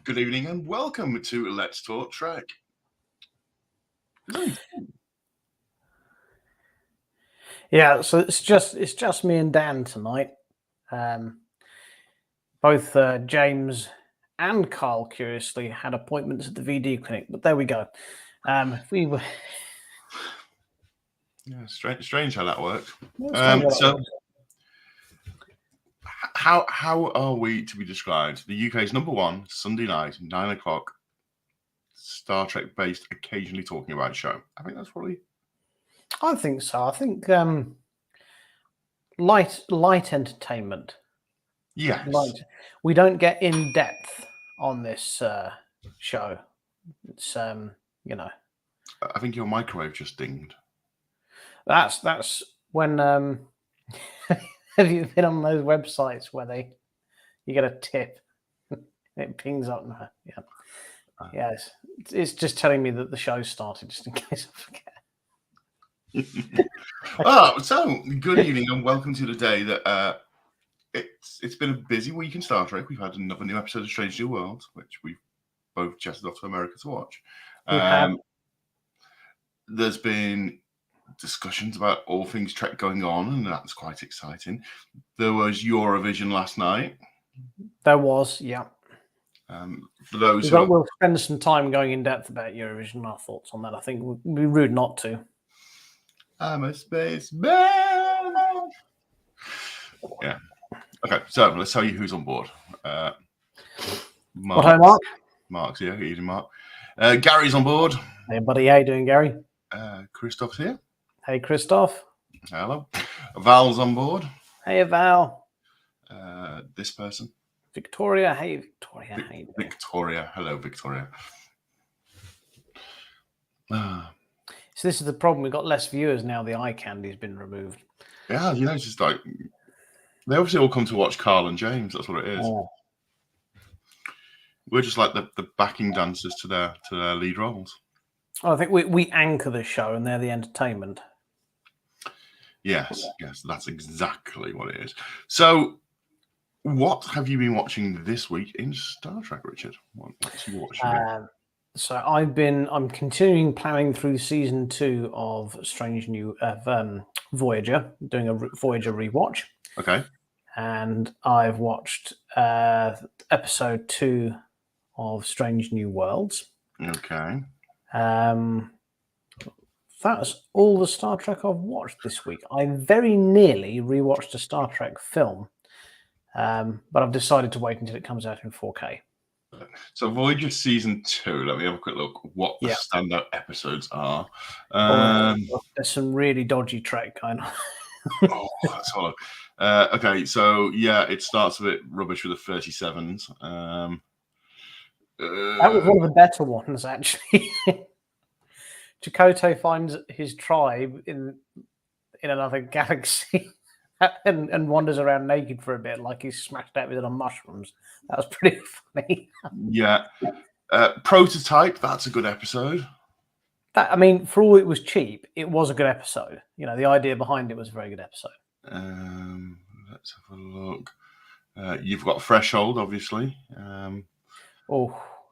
Good evening and welcome to Let's Talk Trek. Yeah, so it's just me and Dan tonight. Both James and Carl, curiously, had appointments at the VD clinic, but there we go. We were strange how that works. so how are we to be described? The UK's number one Sunday night, 9 o'clock, Star Trek based, occasionally talking about show. I think that's probably. I think so. I think light entertainment. Yes. We don't get in depth on this show. It's I think your microwave just dinged. That's when have you been on those websites where you get a tip? It pings up now. Yeah. Yes. It's just telling me that the show started, just in case I forget. So good evening and welcome to the day that it's been a busy week in Star Trek. We've had another new episode of Strange New Worlds, which we've both jetted off to America to watch. There's been discussions about all things Trek going on, and that's quite exciting. There was Eurovision last night. There was, yeah. For those we'll spend some time going in depth about Eurovision, our thoughts on that. I think it would be rude not to. I'm a spaceman. Yeah. Okay, so let's tell you who's on board. What, hi, Mark? Mark's here. Good evening, Mark. Gary's on board. Hey, buddy. How you doing, Gary? Christoph's here. Hey, Christoph. Hello. Val's on board. Hey, Val. This person. Victoria. Hey, Victoria. Hey, Victoria. Hello, Victoria. So this is the problem. We've got less viewers now. The eye candy's been removed. Yeah, it's just like they obviously all come to watch Carl and James. That's what it is. Oh. We're just like the backing dancers to their lead roles. I think we anchor the show and they're the entertainment. Yes, that's exactly what it is. So, what have you been watching this week in Star Trek, Richard? What's you watching? So I'm continuing plowing through season 2 of Voyager, doing a Voyager rewatch. Okay. And I've watched episode 2 of Strange New Worlds. Okay. That's all the Star Trek I've watched this week. I very nearly rewatched a Star Trek film, but I've decided to wait until it comes out in 4K. So Voyager season 2. Let me have a quick look what the standout episodes are. There's some really dodgy Trek kind of. That's hollow. Okay, so it starts a bit rubbish with the 37s. That was one of the better ones, actually. Chakotay finds his tribe in another galaxy and wanders around naked for a bit, like he's smashed out with it on mushrooms. That was pretty funny. Yeah. Prototype, that's a good episode. For all it was cheap, it was a good episode. The idea behind it was a very good episode. Let's have a look. You've got Threshold, obviously.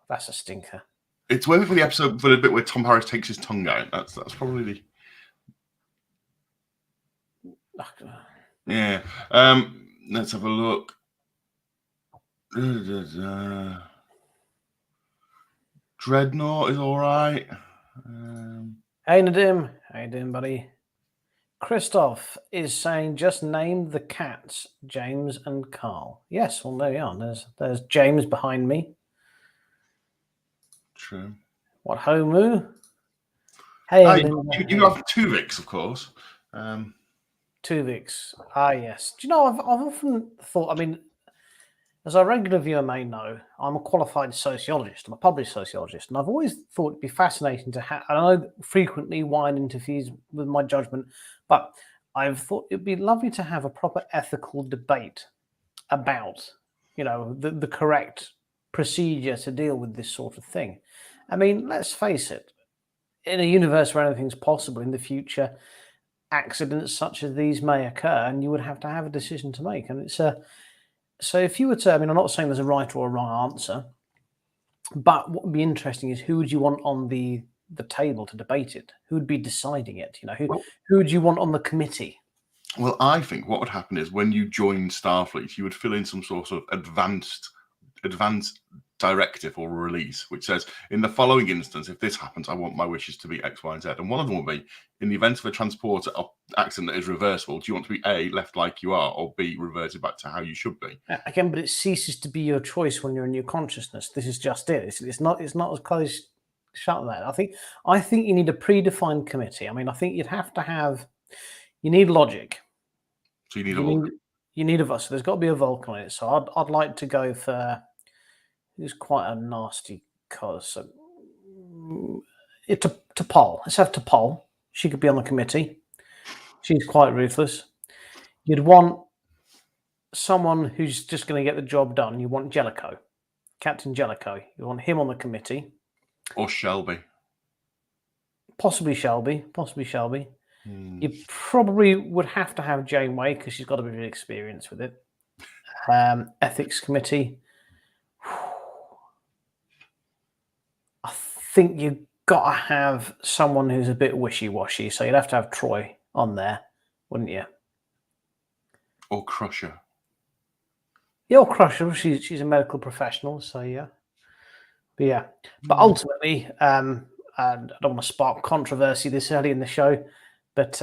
That's a stinker. It's worth it for the episode for the bit where Tom Harris takes his tongue out. That's probably the. Yeah. Let's have a look. Dreadnought is all right. Hey, Nadim. How you doing, buddy? Christoph is saying, just name the cats, James and Carl. Yes, well, there you are. There's James behind me. True. What, Homu? Hey, you have Tuvix, of course. Tuvix. Yes. Do you know, I've often thought, as our regular viewer may know, I'm a qualified sociologist. I'm a published sociologist. And I've always thought it'd be fascinating to have, and I know frequently wine interferes with my judgment, but I've thought it'd be lovely to have a proper ethical debate about, the correct procedure to deal with this sort of thing. Let's face it, in a universe where anything's possible in the future, accidents such as these may occur, and you would have to have a decision to make. And it's so if you were to, I'm not saying there's a right or a wrong answer, But what would be interesting is who would you want on the table to debate it? Who would be deciding it? Who would you want on the committee? Well, I think what would happen is when you join Starfleet, you would fill in some sort of advanced directive or release, which says, in the following instance, if this happens, I want my wishes to be X, Y, and Z. And one of them will be, in the event of a transporter accident that is reversible, do you want to be A, left like you are, or B, reverted back to how you should be? Again, but it ceases to be your choice when you're in your consciousness. This is just it. It's not as close shut as that. I think you need a predefined committee. I mean, I think you'd have to have. You need logic. So you need a Vulcan. You need a Vulcan. So there's got to be a Vulcan on it. So I'd like to go for. It's quite a nasty cause. So it's T'Pol. Let's have T'Pol. She could be on the committee. She's quite ruthless. You'd want someone who's just going to get the job done. You want Jellicoe, Captain Jellicoe. You want him on the committee. Or Shelby. Possibly Shelby. You probably would have to have Janeway because she's got a bit of experience with it. Ethics committee. I think you've got to have someone who's a bit wishy-washy. So you'd have to have Troy on there, wouldn't you? Or Crusher. Yeah, or Crusher. She's a medical professional, so yeah. But ultimately, I don't want to spark controversy this early in the show, but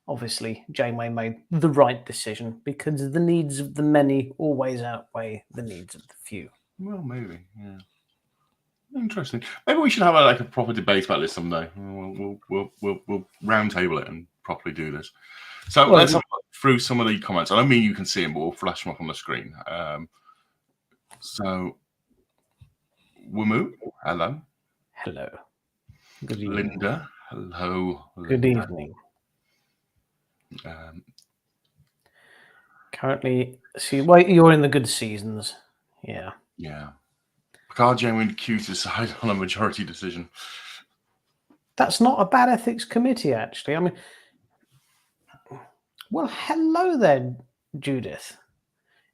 obviously Janeway made the right decision because the needs of the many always outweigh the needs of the few. Well, maybe, yeah. Interesting. Maybe we should have a proper debate about this someday. We'll round table it and properly do this. So let's have a look through some of the comments. I don't mean you can see them, but we'll flash them up on the screen. So, Wumu, hello. Hello. Good evening. Linda, hello. Good evening. Currently, you're in the good seasons. Yeah. Yeah. Picard genuinely Q to decide on a majority decision. That's not a bad ethics committee, actually. I mean, well, hello there, Judith.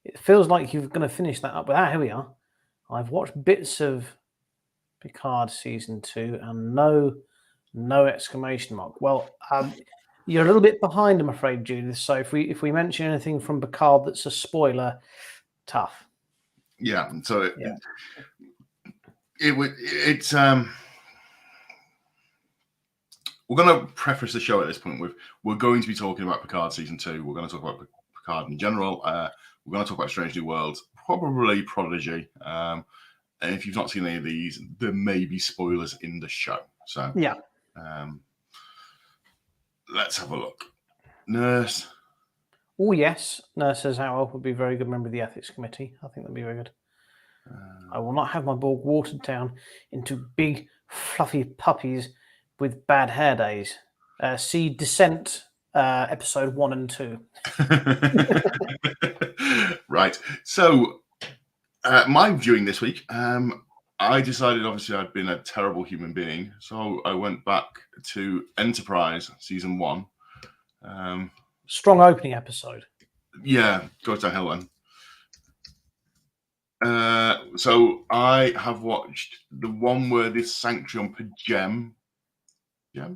It feels like you're going to finish that up. But here we are. I've watched bits of Picard season 2 and no exclamation mark. Well, you're a little bit behind, I'm afraid, Judith. So if we mention anything from Picard that's a spoiler, tough. Yeah. So it's we're going to preface the show at this point with we're going to be talking about Picard season 2. We're going to talk about Picard in general. We're going to talk about Strange New Worlds, probably Prodigy. And if you've not seen any of these, there may be spoilers in the show. So yeah. Let's have a look. Nurse. Oh yes, Nurse says Howell would be a very good member of the ethics committee. I think that'd be very good. I will not have my Borg watered down into big fluffy puppies with bad hair days. See Descent episode 1 and 2. Right. So my viewing this week, I decided obviously I'd been a terrible human being. So I went back to Enterprise season 1. Strong opening episode. Yeah, goes to hell then. So I have watched the one where this sanctuary on Pajem. Yeah.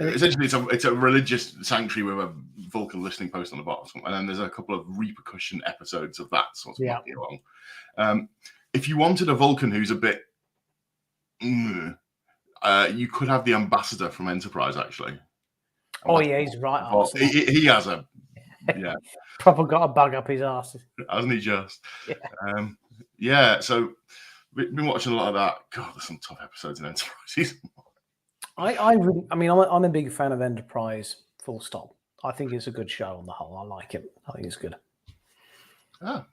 Essentially, it's a religious sanctuary with a Vulcan listening post on the bottom, and then there's a couple of repercussion episodes of that sort of along. If you wanted a Vulcan who's a bit, you could have the ambassador from Enterprise actually. Oh yeah, he's right. He has a proper got a bug up his arse, hasn't he? Just So we've been watching a lot of that. God, there's some tough episodes in Enterprise. I'm a big fan of Enterprise. Full stop. I think it's a good show on the whole. I like it. I think it's good.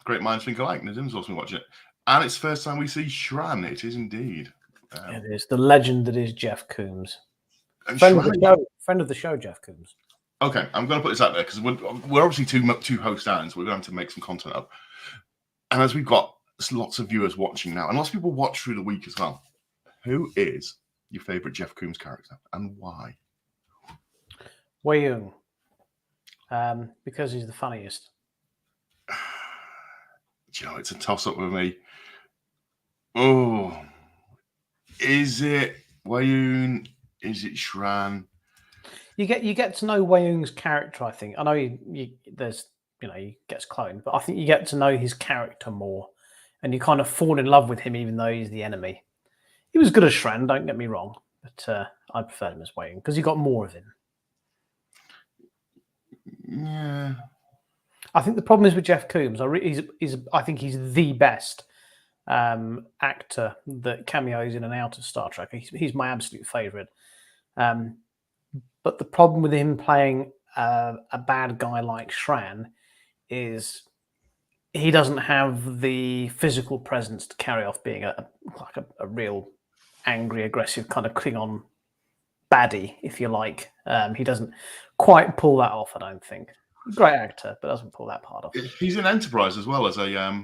Great minds think alike. Nazim's also been watching it, and it's the first time we see Shran. It is indeed. It is the legend that is Jeff Coombs. Friend of the show, Jeff Coombs. Okay, I'm going to put this out there because we're obviously two hosts down, so we're going to have to make some content up. And as we've got lots of viewers watching now, and lots of people watch through the week as well, who is your favourite Jeff Coombs character and why? Wei Yung. Because he's the funniest. you know, it's a toss-up with me. Oh, is it Wayoon? Is it Shran? You get to know Wayoon's character. I think I know he gets cloned, but I think you get to know his character more, and you kind of fall in love with him, even though he's the enemy. He was good as Shran, don't get me wrong, but I preferred him as Wayoon because you got more of him. Yeah, I think the problem is with Jeff Coombs. I think he's the best actor that cameos in and out of Star Trek. He's my absolute favorite. But the problem with him playing a bad guy like Shran is he doesn't have the physical presence to carry off being a real angry, aggressive kind of Klingon baddie, if you like. He doesn't quite pull that off, I don't think. Great actor, but doesn't pull that part off. He's in Enterprise as well as a.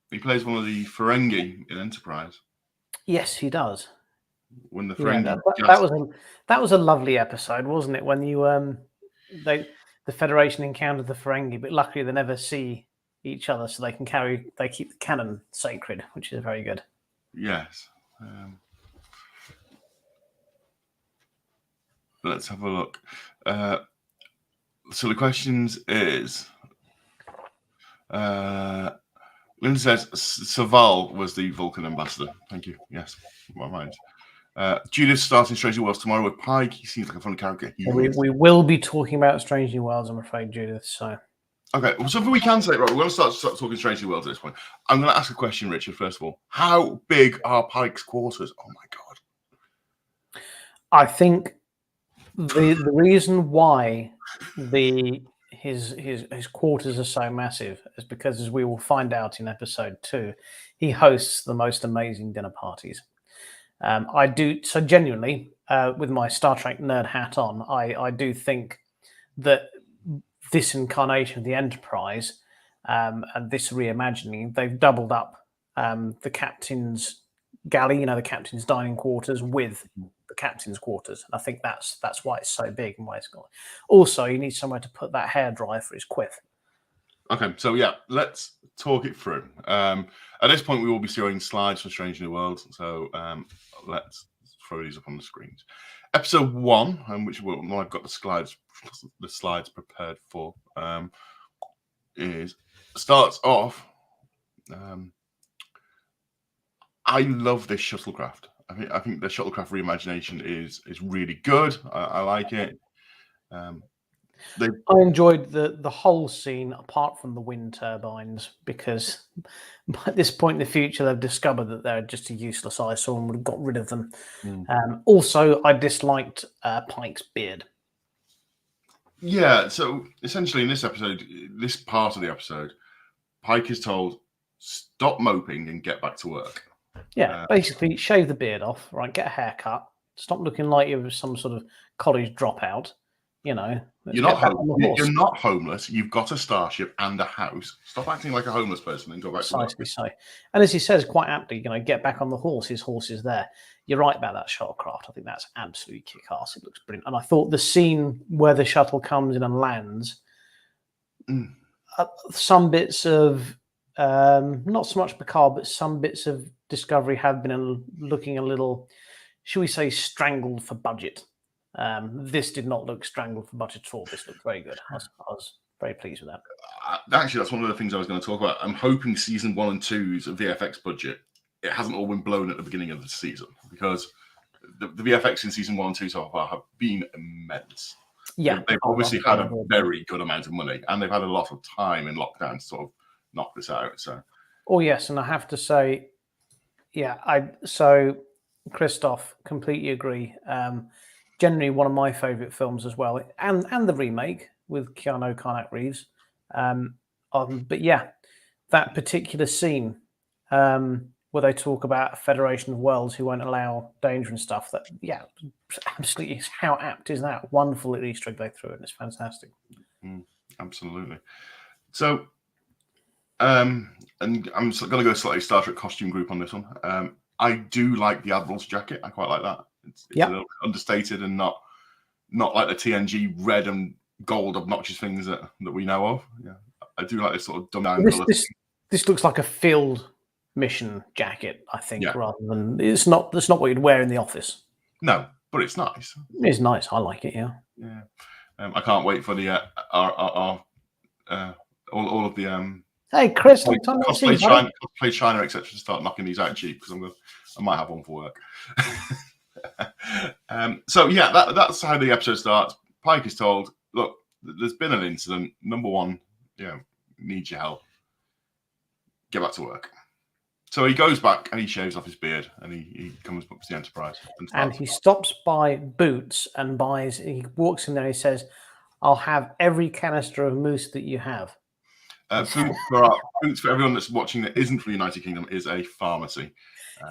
He plays one of the Ferengi in Enterprise. Yes, he does. When the Ferengi that was a lovely episode, wasn't it? When the Federation encountered the Ferengi, but luckily they never see each other, so they keep the canon sacred, which is very good. Yes. Let's have a look. So the questions is, Lynn says Saval was the Vulcan ambassador. Thank you. Yes, my mind. Judith's starting Strange New Worlds tomorrow with Pike. He seems like a fun character. We will be talking about Strange New Worlds, I'm afraid, Judith. So okay, well, something we can say, right? We're going to start talking Strange New Worlds at this point. I'm going to ask a question, Richard. First of all, how big are Pike's quarters? Oh my god! I think the reason why his quarters are so massive is because, as we will find out in episode 2, he hosts the most amazing dinner parties. I do so genuinely, with my Star Trek nerd hat on. I do think that this incarnation of the Enterprise and this reimagining, they've doubled up the captain's galley, the captain's dining quarters with the captain's quarters. And I think that's why it's so big and why it's got. Also, you need somewhere to put that hairdryer for his quiff. Okay, so yeah, let's talk it through. At this point, we will be showing slides for Strange New Worlds. So let's throw these up on the screens. Episode 1, which I've got the slides prepared for, starts off. I love this shuttlecraft. I think the shuttlecraft reimagination is really good. I like it. I enjoyed the whole scene, apart from the wind turbines, because by this point in the future, they've discovered that they're just a useless eyesore and would have got rid of them. Also, I disliked Pike's beard. Yeah, so essentially in this episode, this part of the episode, Pike is told, stop moping and get back to work. Yeah, basically shave the beard off, right? Get a haircut. Stop looking like you're some sort of college dropout. You're not homeless. You've got a starship and a house. Stop acting like a homeless person and go back to work. So. And as he says quite aptly, get back on the horse. His horse is there. You're right about that shuttlecraft. I think that's absolutely kick-ass. It looks brilliant. And I thought the scene where the shuttle comes in and lands, some bits of, not so much Picard, but some bits of Discovery have been looking a little, shall we say, strangled for budget. This did not look strangled for budget at all. This looked very good. I was very pleased with that. Actually, that's one of the things I was going to talk about. I'm hoping season 1 and 2's VFX budget, it hasn't all been blown at the beginning of the season, because the VFX in season 1 and 2 so far have been immense. Yeah, they've obviously had a very good amount of money, and they've had a lot of time in lockdown to sort of knock this out. So, oh yes, and I have to say, so Christoph, completely agree. Generally one of my favourite films as well, and the remake with Keanu Reeves. But yeah, that particular scene where they talk about a Federation of Worlds who won't allow danger and stuff, that, absolutely, how apt is that? Wonderful Easter egg they threw in. It's fantastic. Absolutely. So, and I'm going to go slightly Star Trek costume group on this one. I do like the Admiral's jacket. I quite like that. It's a little understated and not like the TNG red and gold obnoxious things that we know of. Yeah, I do like this sort of dumb down colour. This looks like a field mission jacket, I think, Yeah. rather than that's not what you'd wear in the office. No, but it's nice. It's nice. I like it. Yeah. Yeah. I can't wait for the all of the Hey, Chris, long time no see, cosplay China, etc. to start knocking these out cheap because I might have one for work. So yeah, that's how the episode starts. Pike is told, look, there's been an incident. Number one, needs your help. Get back to work. So he goes back and he shaves off his beard and he comes up to the Enterprise. And he stops by Boots and buys. He walks in there and he says, "I'll have every canister of moose that you have." Boots, for everyone that's watching that isn't from the United Kingdom, is a pharmacy.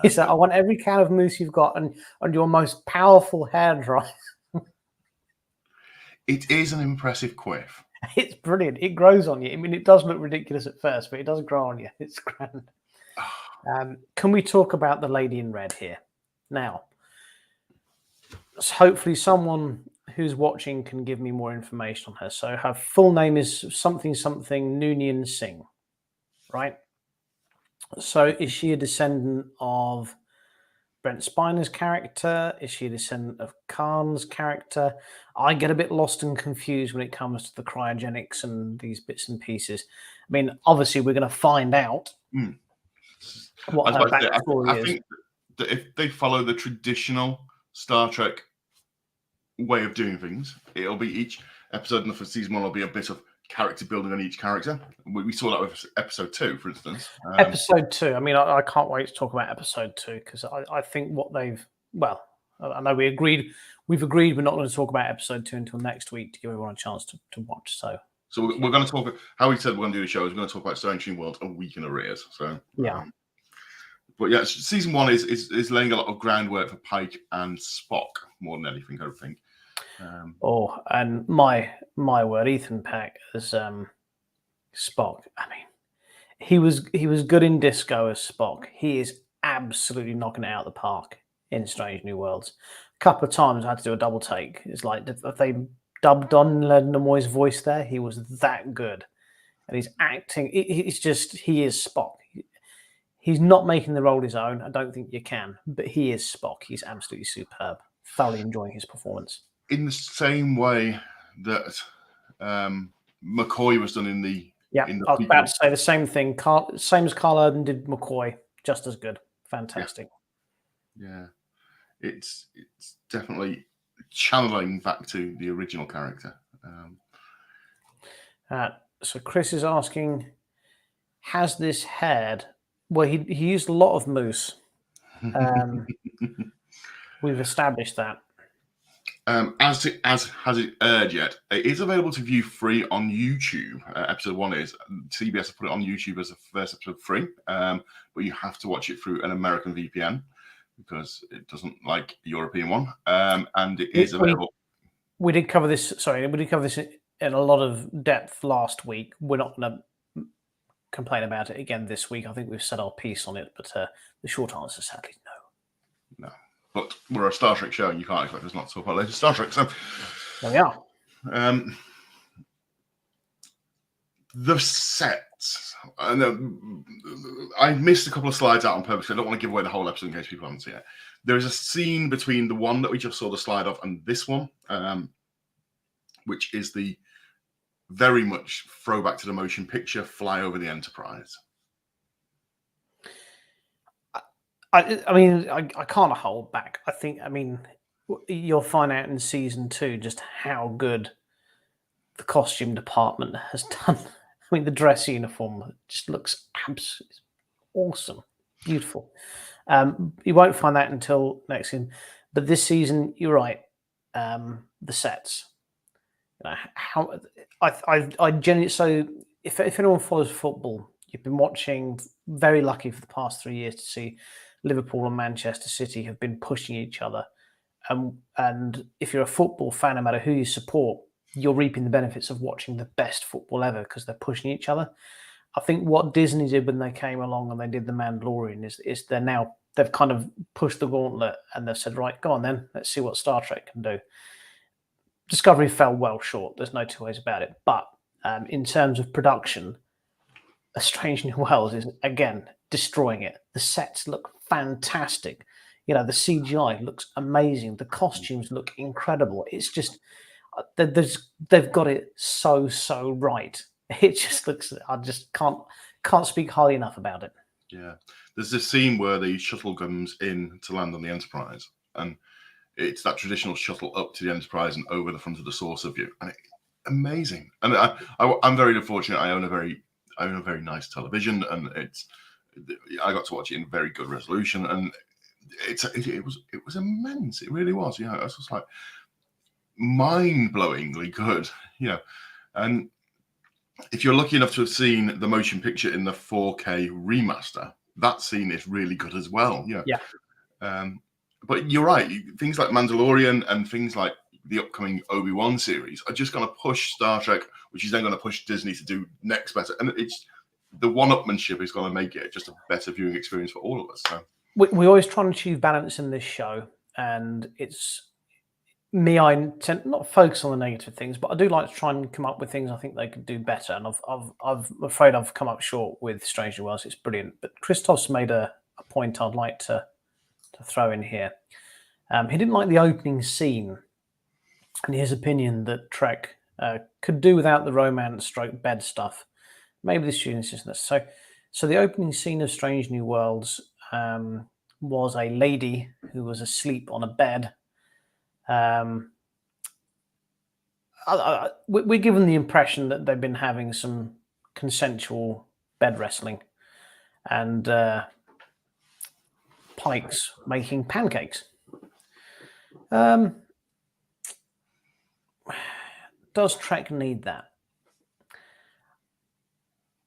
He said, "I want every can of moose you've got and your most powerful hair dryer." It is an impressive quiff. It's brilliant. It grows on you. I mean, it does look ridiculous at first, but it does grow on you. It's grand. Can we talk about the lady in red here? Now, hopefully someone who's watching can give me more information on her. So her full name is something Noonien Singh, right? So is she a descendant of Brent Spiner's character? Is she a descendant of Khan's character? I get a bit lost and confused when it comes to the cryogenics and these bits and pieces. I mean, obviously we're going to find out what her backstory is. I think that if they follow the traditional Star Trek way of doing things, it'll be each episode in the first season one will be a bit of character building on each character. We saw that with episode 2, for instance. Episode 2. I mean, I can't wait to talk about episode 2 because I think what they've I know we've agreed we're not going to talk about episode 2 until next week to give everyone a chance to watch. So we're going to talk. How we said we're going to do the show is we're going to talk about Strange New Worlds a week in arrears. So yeah. But yeah, season 1 is laying a lot of groundwork for Pike and Spock more than anything, I think. And my word, Ethan Peck as Spock. I mean, he was good in Disco as Spock. He is absolutely knocking it out of the park in Strange New Worlds. A couple of times I had to do a double take. It's like if they dubbed on Leonard Nimoy's voice there, he was that good, and he's acting. It's just he is Spock. He's not making the role his own. I don't think you can, but he is Spock. He's absolutely superb. Thoroughly enjoying his performance. In the same way that McCoy was done in the I was about to say the same thing. Same as Carl Urban did McCoy, just as good. Fantastic. Yeah. It's definitely channeling back to the original character. So Chris is asking, has this had? Well, he used a lot of moose. We've established that. As has it aired yet? It is available to view free on YouTube. Episode 1 is. CBS have put it on YouTube as a first episode free, but you have to watch it through an American VPN because it doesn't like the European one. And it is available. We did cover this. Sorry, we did cover this in a lot of depth last week. We're not going to complain about it again this week. I think we've said our piece on it, but the short answer is sadly no. No. But we're a Star Trek show, and you can't expect us not to talk about latest Star Trek. So there we are. The sets. I missed a couple of slides out on purpose. I don't want to give away the whole episode in case people haven't seen it. There is a scene between the one that we just saw the slide of and this one, which is the very much throwback to the motion picture Fly Over the Enterprise. I mean, I can't hold back. I mean, you'll find out in season 2 just how good the costume department has done. I mean, the dress uniform just looks absolutely awesome, beautiful. You won't find that until next season, but this season, you're right. The sets, how I genuinely. So if anyone follows football, you've been watching. Very lucky for the past 3 years to see Liverpool and Manchester City have been pushing each other. And if you're a football fan, no matter who you support, you're reaping the benefits of watching the best football ever because they're pushing each other. I think what Disney did when they came along and they did The Mandalorian is they've kind of pushed the gauntlet and they've said, right, go on then, let's see what Star Trek can do. Discovery fell well short. There's no two ways about it. But in terms of production, A Strange New Worlds is again destroying it. The sets look fantastic. The CGI looks amazing. The costumes look incredible. It's just they've got it so right. It just looks. I just can't speak highly enough about it. Yeah, there's this scene where the shuttle comes in to land on the Enterprise, and it's that traditional shuttle up to the Enterprise and over the front of the saucer view, and amazing. And I'm very fortunate. I own a very nice television, and I got to watch it in very good resolution, and it was immense. It really was. It was just like mind-blowingly good. And if you're lucky enough to have seen the motion picture in the 4K remaster, that scene is really good as well. Yeah. But you're right. Things like Mandalorian and things like the upcoming Obi-Wan series are just going to push Star Trek, which is then going to push Disney to do next better. And it's the one-upmanship is going to make it just a better viewing experience for all of us. So. We always try and achieve balance in this show, and it's me. I tend not focus on the negative things, but I do like to try and come up with things I think they could do better. And I'm afraid I've come up short with Strange New Worlds. It's brilliant, but Christoph's made a point I'd like to throw in here. He didn't like the opening scene, and his opinion that Trek could do without the romance stroke bed stuff. Maybe the students isn't this. So the opening scene of Strange New Worlds was a lady who was asleep on a bed. We're given the impression that they've been having some consensual bed wrestling, and Pike's making pancakes. Does Trek need that?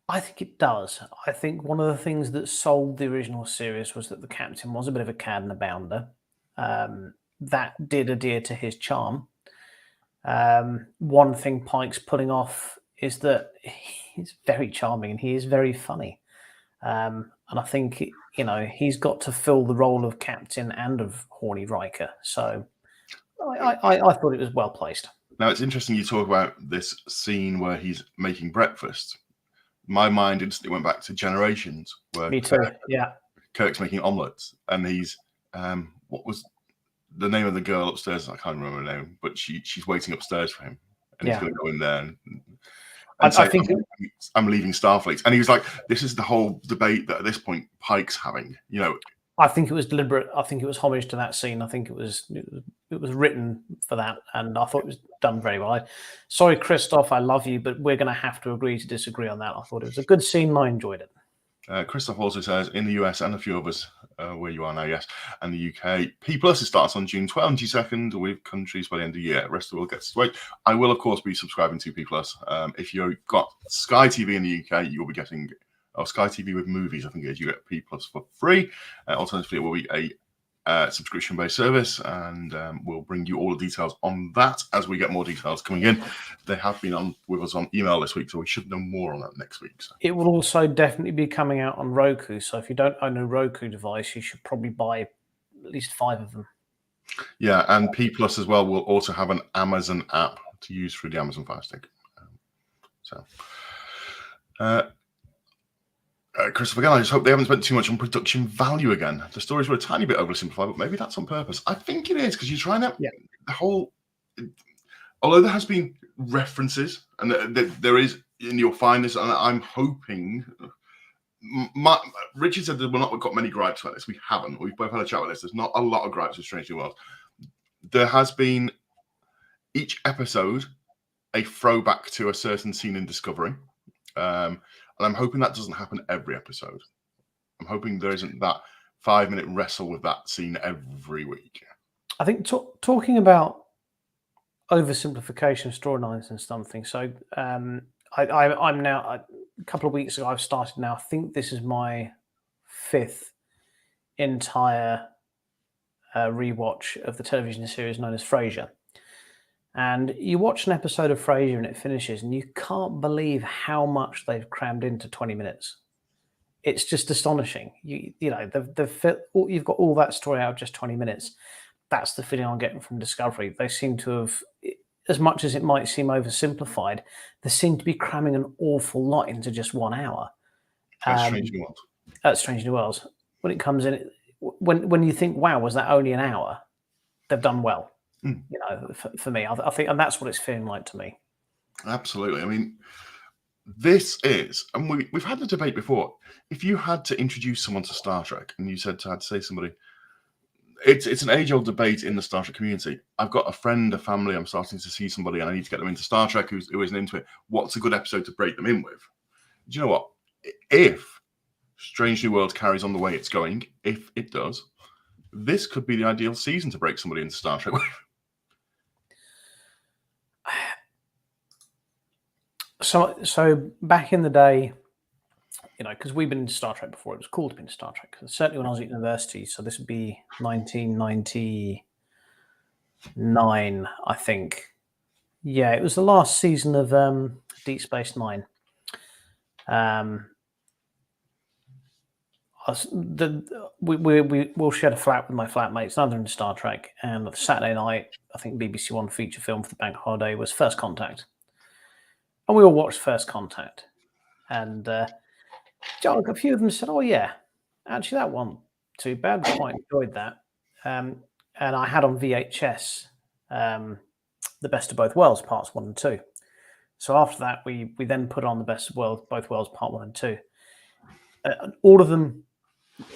I think it does. I think one of the things that sold the original series was that the captain was a bit of a cad and a bounder. That did adhere to his charm. One thing Pike's putting off is that he's very charming and he is very funny. And I think, he's got to fill the role of captain and of horny Riker. So I thought it was well placed. Now, it's interesting you talk about this scene where he's making breakfast. My mind instantly went back to Generations, where Me too. Kirk's making omelets, and he's what was the name of the girl upstairs? I can't remember her name, but she's waiting upstairs for him, and he's going to go in there and say, I think I'm leaving Starfleet. And he was like, "This is the whole debate that at this point Pike's having." I think it was deliberate. I think it was homage to that scene. I think it was written for that, and I thought it was done very well. Sorry, Christoph, I love you, but we're going to have to agree to disagree on that. I thought it was a good scene, and I enjoyed it. Christoph also says, in the US and a few of us where you are now, yes, and the UK, P Plus starts on June 22nd with countries by the end of the year. The rest of the world gets to wait. I will, of course, be subscribing to P Plus. If you've got Sky TV in the UK, you'll be getting Sky TV with movies. I think you get P Plus for free. Alternatively, it will be a subscription-based service, and we'll bring you all the details on that as we get more details coming in. They have been on with us on email this week, so we should know more on that next week. So. It will also definitely be coming out on Roku, so if you don't own a Roku device, you should probably buy at least 5 of them. Yeah, and P Plus as well will also have an Amazon app to use through the Amazon Fire Stick. Christopher, again, I just hope they haven't spent too much on production value again. The stories were a tiny bit oversimplified, but maybe that's on purpose. I think it is, because you're trying to... Yeah. The whole... Although there has been references, and there is, and you'll find this, and I'm hoping... Richard said that we've not got many gripes like this. We haven't. We've both had a chat with this. There's not a lot of gripes with Strange New Worlds. There has been, each episode, a throwback to a certain scene in Discovery. And I'm hoping that doesn't happen every episode. I'm hoping there isn't that 5-minute wrestle with that scene every week. I think talking about oversimplification of storylines and something. So I'm now, a couple of weeks ago, I've started now. I think this is my 5th entire rewatch of the television series known as Frasier. And you watch an episode of Frasier and it finishes, and you can't believe how much they've crammed into 20 minutes. It's just astonishing. You've got all that story out of just 20 minutes. That's the feeling I'm getting from Discovery. They seem to have, as much as it might seem oversimplified, they seem to be cramming an awful lot into just 1 hour. Strange New Worlds. Strange New Worlds. When it comes in, when you think, wow, was that only an hour? They've done well. You know, for me, I think, and that's what it's feeling like to me. Absolutely. I mean, this is, and we've had the debate before. If you had to introduce someone to Star Trek, and you had to say somebody, it's an age-old debate in the Star Trek community. I've got a friend, a family. I'm starting to see somebody, and I need to get them into Star Trek who isn't into it. What's a good episode to break them in with? Do you know what? If Strange New Worlds carries on the way it's going, if it does, this could be the ideal season to break somebody into Star Trek with. So back in the day, you know, because we've been into Star Trek before, it was cool to be into Star Trek. Certainly when I was at university, so this would be 1999, I think. Yeah, it was the last season of Deep Space Nine. We'll share a flat with my flatmates, another in Star Trek, and Saturday night, I think BBC One feature film for the bank holiday was First Contact. And we all watched First Contact. And a few of them said, oh, yeah, actually, that wasn't too bad. I quite enjoyed that. And I had on VHS The Best of Both Worlds, parts 1 and 2. So after that, we then put on The Best of Both Worlds, part 1 and 2. All of them,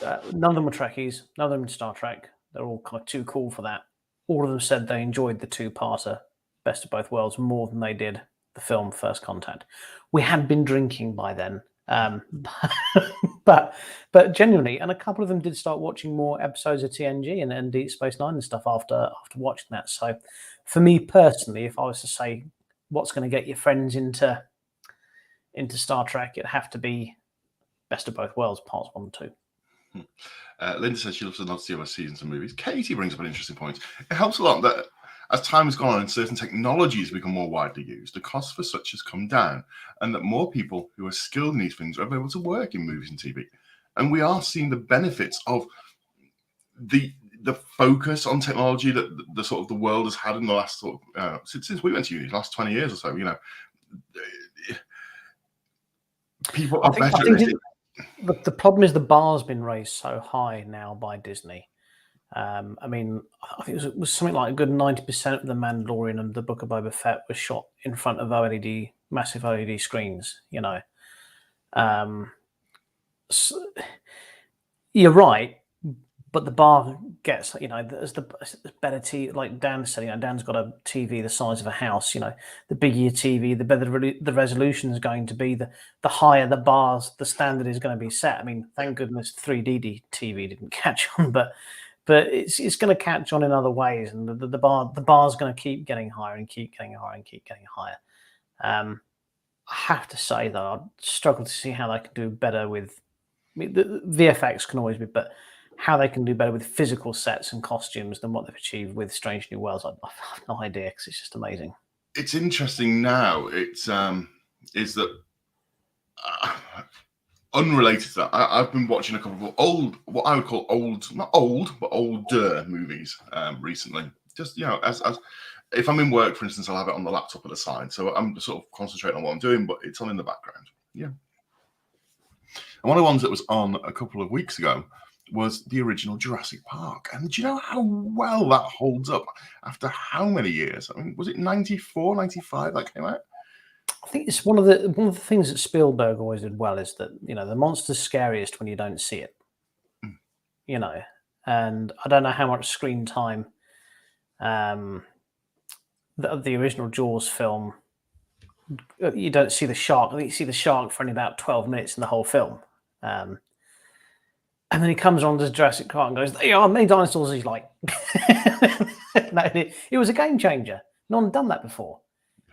none of them were Trekkies, none of them were Star Trek. They're all kind of too cool for that. All of them said they enjoyed the two-parter Best of Both Worlds more than they did the film First Contact. We had been drinking by then, but genuinely, and a couple of them did start watching more episodes of TNG and Deep Space Nine and stuff after watching that. So, for me personally, if I was to say what's going to get your friends into Star Trek, it'd have to be Best of Both Worlds, parts 1 and 2. Linda says she loves the nods to other seasons of movies. Katie brings up an interesting point. It helps a lot that as time has gone on and certain technologies become more widely used, the cost for such has come down, and that more people who are skilled in these things are able to work in movies and TV. And we are seeing the benefits of the focus on technology that the sort of the world has had in the last sort of since we went to uni, the last 20 years or so. You know, people are better at it. The problem is the bar's been raised so high now by Disney. I mean, I think it was something like a good 90% of The Mandalorian and the Book of Boba Fett was shot in front of massive OLED screens, you know. So, you're right, but the bar gets, you know, there's better TV, like Dan said, you know, Dan's got a TV the size of a house, you know, the bigger your TV, the better the resolution is going to be, the higher the bars, the standard is going to be set. I mean, thank goodness 3D TV didn't catch on, but it's going to catch on in other ways, and the bar's going to keep getting higher and keep getting higher and keep getting higher. I have to say though, I struggle to see how they can do better with. I mean, the VFX can always be, but how they can do better with physical sets and costumes than what they've achieved with Strange New Worlds, I have no idea, because it's just amazing. It's interesting now. It's is that unrelated to that, I've been watching a couple of what I would call not old, but older movies recently. Just, you know, as if I'm in work, for instance, I'll have it on the laptop at the side, so I'm sort of concentrating on what I'm doing, but it's on in the background. Yeah. And one of the ones that was on a couple of weeks ago was the original Jurassic Park. And do you know how well that holds up after how many years? I mean, was it 94, 95 that came out? I think it's one of the things that Spielberg always did well is that, you know, the monster's scariest when you don't see it. You know, and I don't know how much screen time the original Jaws film, you don't see the shark. I think you see the shark for only about 12 minutes in the whole film. And then he comes on to Jurassic Park and goes, there are many dinosaurs. He's like, no, it was a game changer. No one had done that before.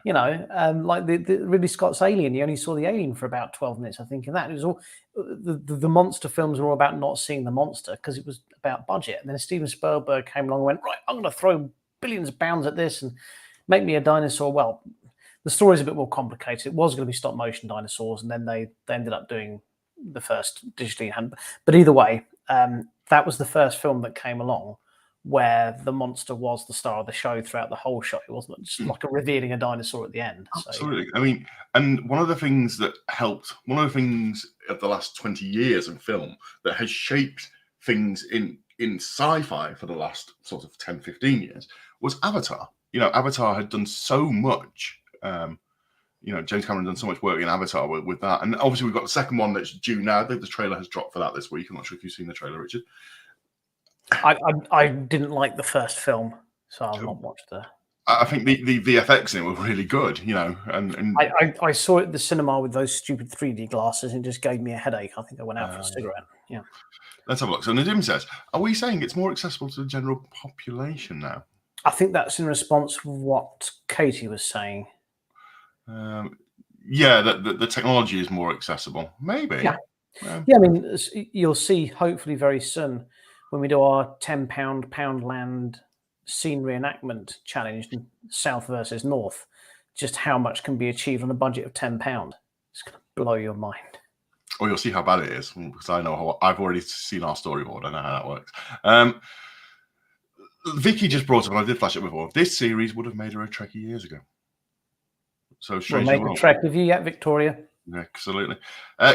You know, like the Ridley Scott's Alien, you only saw the alien for about 12 minutes, I think, and that. It was all the monster films were all about not seeing the monster because it was about budget. And then Steven Spielberg came along and went, right, I'm going to throw billions of pounds at this and make me a dinosaur. Well, the story's a bit more complicated. It was going to be stop motion dinosaurs, and then they ended up doing the first digitally hand. But either way, that was the first film that came along where the monster was the star of the show throughout the whole show. It wasn't just like a revealing a dinosaur at the end. Absolutely. I mean, and one of the things that helped, one of the things of the last 20 years in film that has shaped things in sci-fi for the last sort of 10, 15 years was Avatar. Avatar had done so much. James Cameron done so much work in Avatar with that. And obviously we've got the second one that's due now. The trailer has dropped for that this week. I'm not sure if you've seen the trailer, Richard. I didn't like the first film, so I've not watched the... I think the VFX in it were really good, and I saw it at the cinema with those stupid 3D glasses and it just gave me a headache. I think I went out for a cigarette. Yeah. Let's have a look. So Nadim says, are we saying it's more accessible to the general population now? I think that's in response to what Katie was saying. Yeah, the technology is more accessible. Maybe. Yeah. I mean, you'll see hopefully very soon when we do our £10 Poundland scene reenactment challenge, South versus North, just how much can be achieved on a budget of £10. It's going to blow your mind. Oh, you'll see how bad it is, because I've already seen our storyboard. I know how that works. Vicky just brought up, and I did flash it before, this series would have made her a Trekkie years ago. So strange. We'll make a Trek with you yet, Victoria? Yeah, absolutely.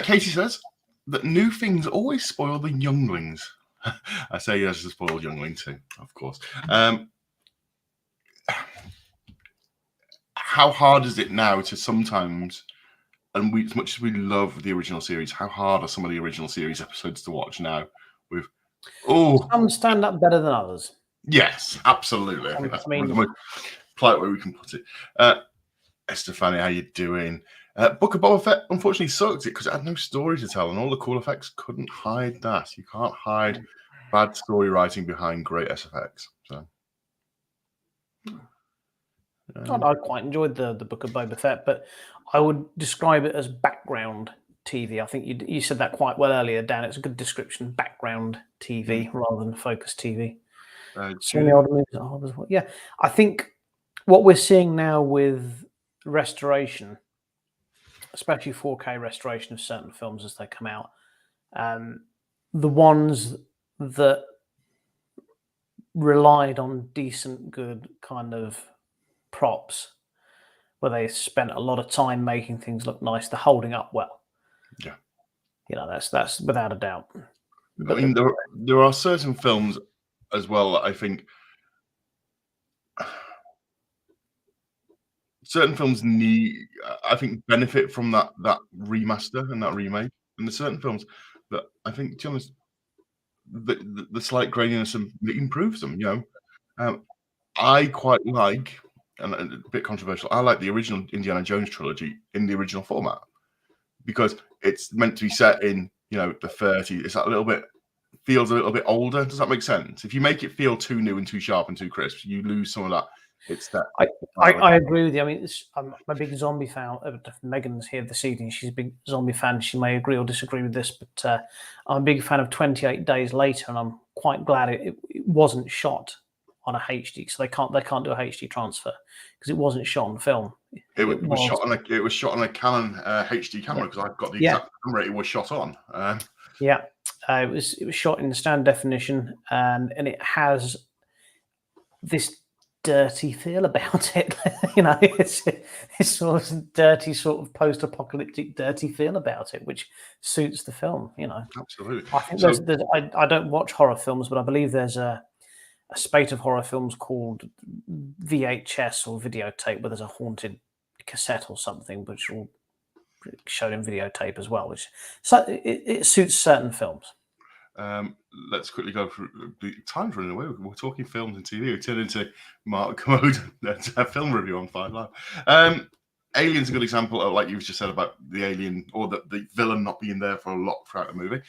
Katie says that new things always spoil the younglings. I say yes to spoiled youngling too, of course. How hard is it now to sometimes, and as much as we love the original series, how hard are some of the original series episodes to watch now? Some stand up better than others. Yes, absolutely. I think that's the most polite way we can put it. Estefani, how you doing? Book of Boba Fett unfortunately sucked it because it had no story to tell, and all the cool effects couldn't hide that. You can't hide bad story writing behind great SFX. So, I quite enjoyed the Book of Boba Fett, but I would describe it as background TV. I think you said that quite well earlier, Dan. It's a good description, background TV rather than focus TV. Yeah, I think what we're seeing now with restoration, especially 4K restoration of certain films as they come out, the ones that relied on decent, good kind of props, where they spent a lot of time making things look nice, they're holding up well. Yeah, that's without a doubt. I mean, there are certain films as well that I think certain films benefit from that remaster and that remake, and there's certain films that I think, to be honest, the slight graininess improves them. I quite like, and a bit controversial, I like the original Indiana Jones trilogy in the original format because it's meant to be set in the 30s. It's feels a little bit older. Does that make sense? If you make it feel too new and too sharp and too crisp, you lose some of that. It's that. I agree with you. I mean, I'm a big zombie fan. Megan's here this evening. She's a big zombie fan. She may agree or disagree with this, but I'm a big fan of 28 Days Later, and I'm quite glad it wasn't shot on a HD, so they can't do a HD transfer because it wasn't shot on film. It was shot on a Canon HD camera because I've got the exact camera it was shot on. It was shot in standard definition, and it has this dirty feel about it. It's sort of dirty, sort of post-apocalyptic dirty feel about it, which suits the film. Absolutely. I think I don't watch horror films, but I believe there's a spate of horror films called VHS or videotape, where there's a haunted cassette or something, which will shown in videotape as well, which it suits certain films. Let's quickly go through the time's running away. We're talking films and TV. We turned into Mark Commode, a film review on 5 Live. Alien's a good example of, like you just said, about the alien or the villain not being there for a lot throughout the movie.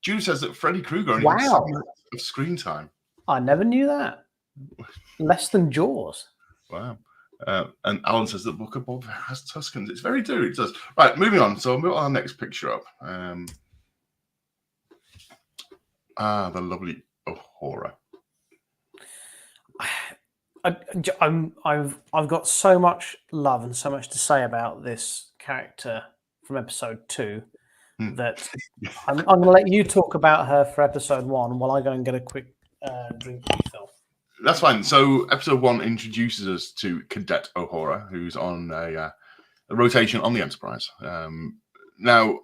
Judy says that Freddy Krueger only has 7 minutes of screen time. I never knew that. Less than Jaws. Wow. And Alan says that Book of Bob has Tuscans. It's very true. It does. Right, moving on. So we'll move our next picture up. The lovely Uhura. I've got so much love and so much to say about this character from episode 2 that I'm going to let you talk about her for episode 1 while I go and get a quick drink refill. That's fine. So episode 1 introduces us to Cadet Uhura, who's on a rotation on the Enterprise. Now,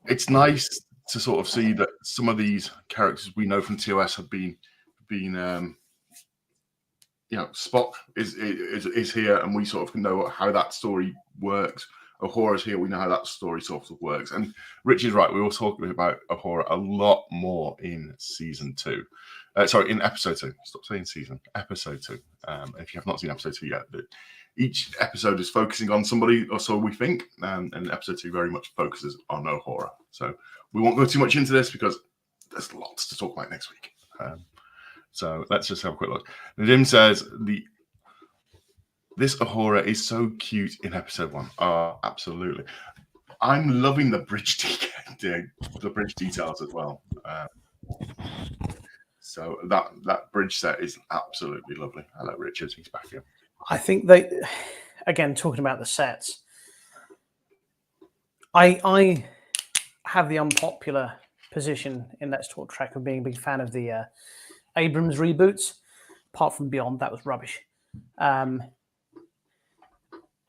it's nice to sort of see that some of these characters we know from TOS have been Spock is here, and we sort of know how that story works. Uhura's here, we know how that story sort of works. And Rich is right, we were talking about Uhura a lot more in season 2. In episode 2. Stop saying season. Episode 2. If you have not seen episode 2 yet, each episode is focusing on somebody, or so we think, and episode 2 very much focuses on Uhura. So we won't go too much into this because there's lots to talk about next week. So let's just have a quick look. Nadim says this Uhura is so cute in episode 1. Oh, absolutely. I'm loving the bridge details as well. So that bridge set is absolutely lovely. Hello, Richard. He's back here. I think again, talking about the sets, I have the unpopular position in Let's Talk Trek of being a big fan of the Abrams reboots. Apart from Beyond, that was rubbish.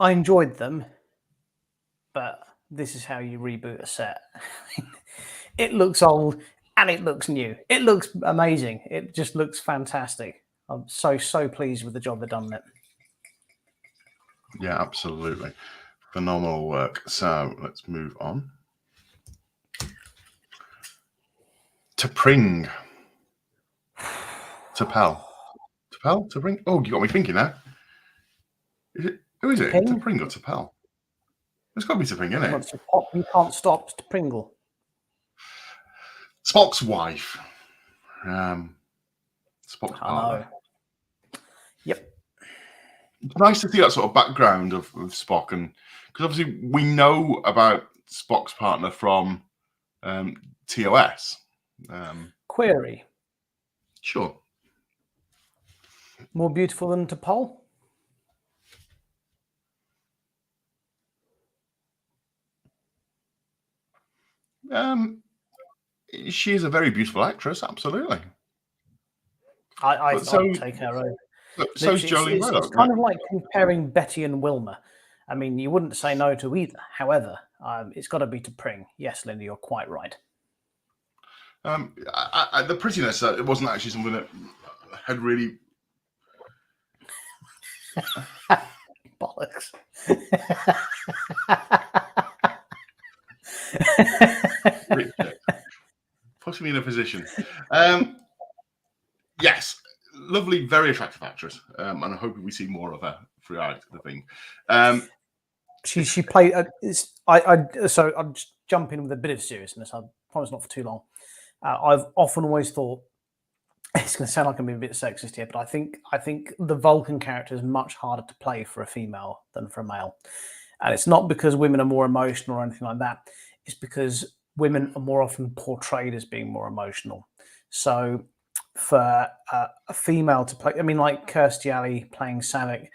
I enjoyed them, but this is how you reboot a set. It looks old and it looks new. It looks amazing. It just looks fantastic. I'm so pleased with the job they've done on it. Yeah, absolutely. Phenomenal work. So let's move on. To Pring. To Pal. To Pal? To Pring? Oh, you got me thinking now. Who is it? To Pring or to Pal? It's got to be to Pring, isn't it? You can't stop to Pringle. Spock's wife. Spock's partner. Yep. It's nice to see that sort of background of Spock, and because obviously we know about Spock's partner from TOS. Query. Sure. More beautiful than T'Pol? She is a very beautiful actress, absolutely. I'd take her over. So Jolene Willow. It's kind of like comparing Betty and Wilma. I mean, you wouldn't say no to either. However, it's got to be to Pring. Yes, Linda, you're quite right. The prettiness, it wasn't actually something that had really... Bollocks. Puts me in a position. Yes, lovely, very attractive actress, and I'm hoping we see more of her throughout the thing. She played. So I'm just jumping with a bit of seriousness. I promise not for too long. I've often always thought it's going to sound like I'm being a bit sexist here, but I think the Vulcan character is much harder to play for a female than for a male, and it's not because women are more emotional or anything like that. It's because women are more often portrayed as being more emotional. So for a female to play, I mean, like Kirstie Alley playing Savick,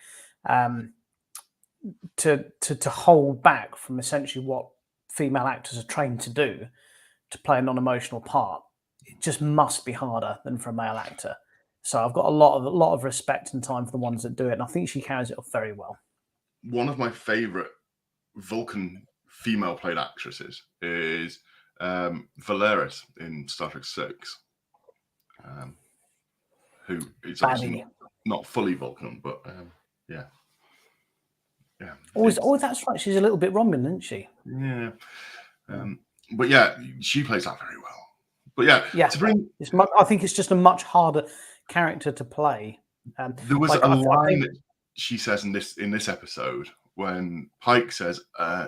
to hold back from essentially what female actors are trained to do, to play a non-emotional part, it just must be harder than for a male actor. So I've got a lot of respect and time for the ones that do it, and I think she carries it off very well. One of my favorite Vulcan female played actresses is Valeris in Star Trek 6, who is obviously not fully Vulcan, but yeah. Oh, that's right. She's a little bit Romulan, isn't she? Yeah. But yeah, she plays that very well. But yeah. I think it's just a much harder character to play. There was a line that she says in this episode when Pike says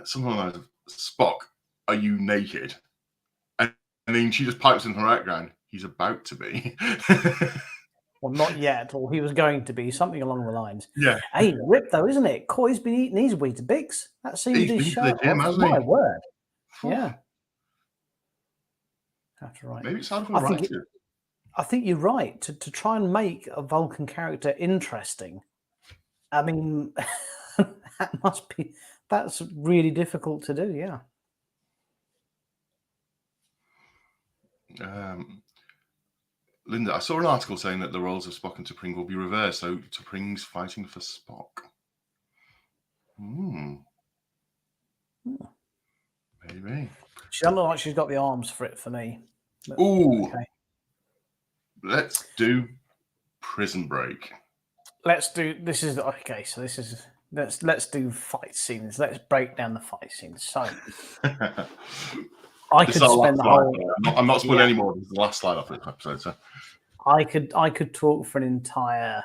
something like, "Spock, are you naked?" And then she just pipes in her background, "He's about to be." Well, not yet, or he was going to be, something along the lines. Yeah. Hey, rip though, isn't it? Coy's been eating his Weetabix. That seems his shirt. My word. Yeah. That's right. Maybe it's hard for the I think you're right. To try and make a Vulcan character interesting, I mean, that's really difficult to do, yeah. Linda, I saw an article saying that the roles of Spock and T'Pring will be reversed, so T'Pring's fighting for Spock. Maybe. She doesn't look like she's got the arms for it for me. But, okay. Let's do Prison Break. Let's do. This is okay. So this is. Let's do fight scenes. Let's break down the fight scenes. So I could spend the whole. I'm not spoiling anymore. This is the last slide off this episode. So I could talk for an entire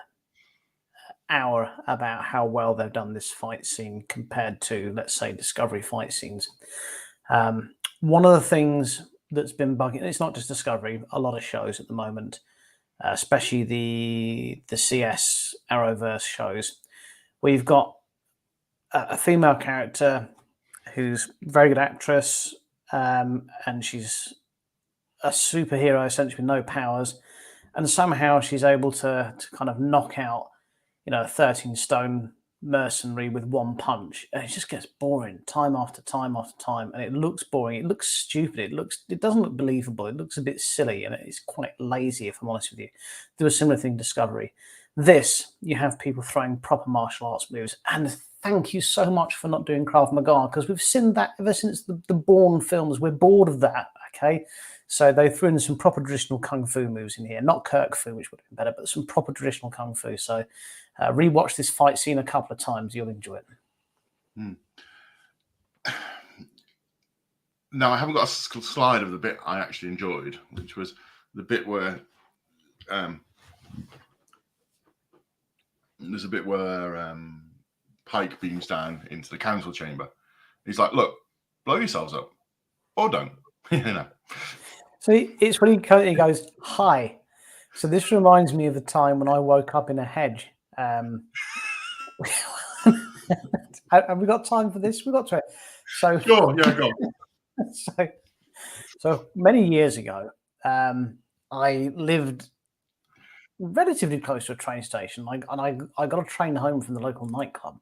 hour about how well they've done this fight scene compared to, let's say, Discovery fight scenes. One of the things that's been bugging, it's not just Discovery, a lot of shows at the moment, especially the CS Arrowverse shows, where you've got a female character who's a very good actress, and she's a superhero essentially with no powers, and somehow she's able to kind of knock out, a 13-stone mercenary with one punch, and it just gets boring time after time after time, and it looks boring. It looks stupid. It doesn't look believable. It looks a bit silly, and it's quite lazy, if I'm honest with you. Do a similar thing in Discovery. This, you have people throwing proper martial arts moves, and thank you so much for not doing Krav Maga, because we've seen that ever since the Bourne films. We're bored of that, okay? So they threw in some proper traditional kung fu moves in here. Not Kirk Fu, which would have been better, but some proper traditional kung fu. So rewatch this fight scene a couple of times. You'll enjoy it. Now, I haven't got a slide of the bit I actually enjoyed, which was the bit where there's a bit where Pike beams down into the council chamber. He's like, look, blow yourselves up or don't. So it's when he goes, hi. So this reminds me of the time when I woke up in a hedge. Have we got time for this? We've got to. So sure, yeah, go on. So many years ago, I lived relatively close to a train station. I got a train home from the local nightclub,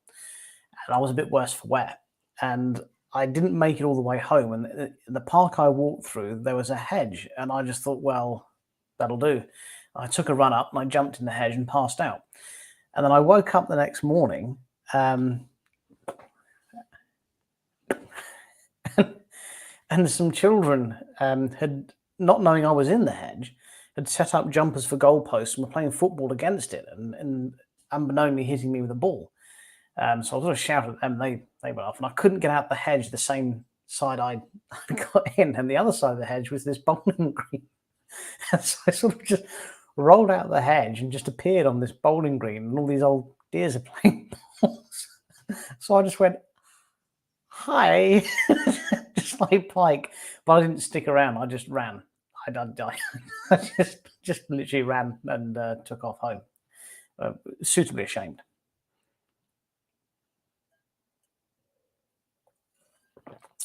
and I was a bit worse for wear. And I didn't make it all the way home. And the park I walked through, there was a hedge, and I just thought, well, that'll do. I took a run up and I jumped in the hedge and passed out. And then I woke up the next morning, and some children had, not knowing I was in the hedge, had set up jumpers for goalposts and were playing football against it, and unbeknownly hitting me with a ball. So I sort of shouted at them. They went off, and I couldn't get out the hedge the same side I got in, and the other side of the hedge was this bowling green. And so I sort of just rolled out the hedge and just appeared on this bowling green, and all these old deers are playing balls. So I just went, hi, just like Pike, but I didn't stick around. I just ran. I just literally ran and took off home, suitably ashamed.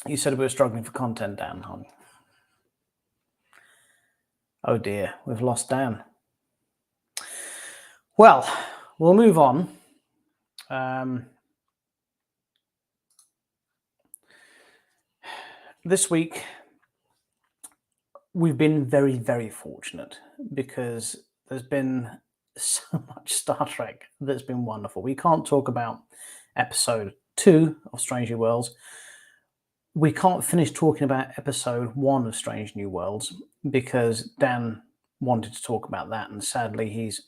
You said we were struggling for content, Dan, honey. Oh dear, we've lost Dan. Well, we'll move on. This week, we've been very, very fortunate because there's been so much Star Trek that's been wonderful. We can't talk about episode 2 of Strange New Worlds. We can't finish talking about episode 1 of Strange New Worlds because Dan wanted to talk about that, and sadly he's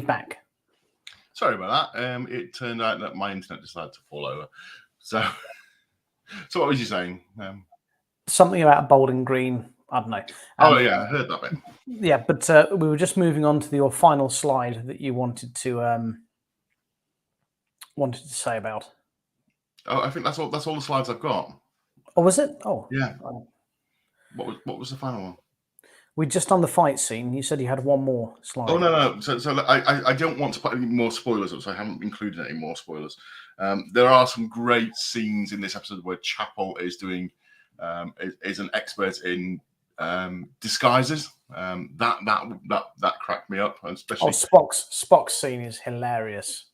back. Sorry about that. It turned out that my internet decided to fall over. So what was you saying? Something about Bowling Green. I don't know. Yeah, I heard that bit. Yeah, but we were just moving on to your final slide that you wanted to say about. Oh, I think that's all the slides I've got. Oh, was it? Oh, yeah. What was the final one? We just on the fight scene. You said you had one more slide. Oh no. So I don't want to put any more spoilers up, so I haven't included any more spoilers. There are some great scenes in this episode where Chapel is doing is an expert in disguises. That cracked me up, especially. Oh, Spock's scene is hilarious.